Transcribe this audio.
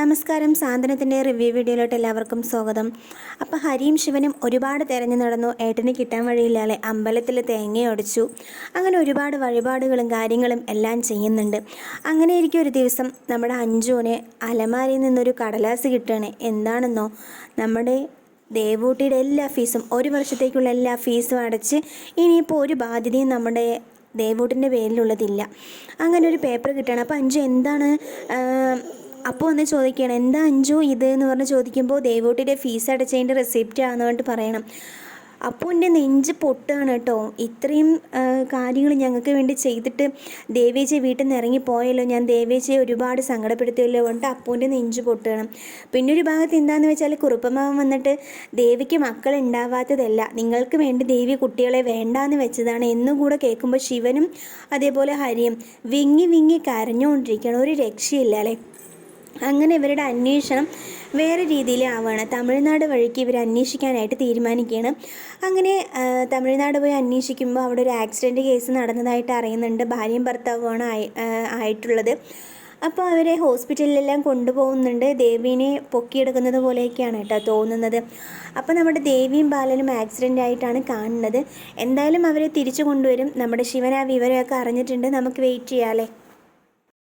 നമസ്കാരം. സാന്ത്വനത്തിൻ്റെ റിവ്യൂ വീഡിയോയിലോട്ട് എല്ലാവർക്കും സ്വാഗതം. അപ്പോൾ ഹരിയും ശിവനും ഒരുപാട് തിരഞ്ഞു നടന്നു. ഏട്ടന് കിട്ടാൻ വഴിയില്ലാതെ അമ്പലത്തിൽ തേങ്ങയൊടിച്ചു. അങ്ങനെ ഒരുപാട് വഴിപാടുകളും കാര്യങ്ങളും എല്ലാം ചെയ്യുന്നുണ്ട്. അങ്ങനെ ഇരിക്കും ഒരു ദിവസം നമ്മുടെ അഞ്ജുവിന് അലമാരയിൽ നിന്നൊരു കടലാസ് കിട്ടുകയാണ്. എന്താണെന്നോ, നമ്മുടെ ദേവൂട്ടിയുടെ എല്ലാ ഫീസും, ഒരു വർഷത്തേക്കുള്ള എല്ലാ ഫീസും അടച്ച് ഇനിയിപ്പോൾ ഒരു ബാധ്യതയും നമ്മുടെ ദേവൂട്ടിൻ്റെ പേരിലുള്ളതില്ല. അങ്ങനെ ഒരു പേപ്പർ കിട്ടുകയാണ്. അപ്പോൾ അഞ്ജു എന്താണ് അപ്പോൾ ഒന്ന് ചോദിക്കുകയാണ്, എന്താ അഞ്ജു ഇത് എന്ന് പറഞ്ഞ് ചോദിക്കുമ്പോൾ ദേവൂട്ടിയുടെ ഫീസ് അടച്ചതിൻ്റെ റെസിപ്റ്റ് ആണെന്ന് പറഞ്ഞിട്ട് പറയണം. അപ്പോൾ എൻ്റെ നെഞ്ച് പൊട്ടുകയാണ് കേട്ടോ. ഇത്രയും കാര്യങ്ങൾ ഞങ്ങൾക്ക് വേണ്ടി ചെയ്തിട്ട് ദേവേച്ചിയെ വീട്ടിൽ നിന്ന് ഇറങ്ങിപ്പോയല്ലോ, ഞാൻ ദേവേച്ചിയെ ഒരുപാട് സങ്കടപ്പെടുത്തിയല്ലോ കൊണ്ട് അപ്പൂൻ്റെ നെഞ്ച് പൊട്ടുകയാണ്. പിന്നെ ഒരു ഭാഗത്ത് എന്താണെന്ന് വെച്ചാൽ കുറുപ്പമാവൻ വന്നിട്ട് ദേവിക്ക് മക്കൾ ഉണ്ടാവാത്തതല്ല, നിങ്ങൾക്ക് വേണ്ടി ദേവി കുട്ടികളെ വേണ്ടാന്ന് വെച്ചതാണ് എന്നുകൂടെ കേൾക്കുമ്പോൾ ശിവനും അതേപോലെ ഹരിയും വിങ്ങി വിങ്ങി കരഞ്ഞുകൊണ്ടിരിക്കുകയാണ്. ഒരു രക്ഷയില്ല അല്ലേ. അങ്ങനെ ഇവരുടെ അന്വേഷണം വേറെ രീതിയിലാവുകയാണ്. തമിഴ്നാട് വഴിക്ക് ഇവർ അന്വേഷിക്കാനായിട്ട് തീരുമാനിക്കുകയാണ്. അങ്ങനെ തമിഴ്നാട് പോയി അന്വേഷിക്കുമ്പോൾ അവിടെ ഒരു ആക്സിഡൻറ്റ് കേസ് നടന്നതായിട്ട് അറിയുന്നുണ്ട്. ഭാര്യയും ഭർത്താവുമാണ് ആയിട്ടുള്ളത്. അപ്പോൾ അവരെ ഹോസ്പിറ്റലിലെല്ലാം കൊണ്ടുപോകുന്നുണ്ട്. ദേവീനെ പൊക്കിയെടുക്കുന്നത് പോലെയൊക്കെയാണ് കേട്ടോ തോന്നുന്നത്. അപ്പോൾ നമ്മുടെ ദേവിയും ബാലനും ആക്സിഡൻ്റ് ആയിട്ടാണ് കാണുന്നത്. എന്തായാലും അവരെ തിരിച്ചു കൊണ്ടുവരും. നമ്മുടെ ശിവൻ ആ വിവരമൊക്കെ അറിഞ്ഞിട്ടുണ്ട്. നമുക്ക് വെയിറ്റ് ചെയ്യാമല്ലേ.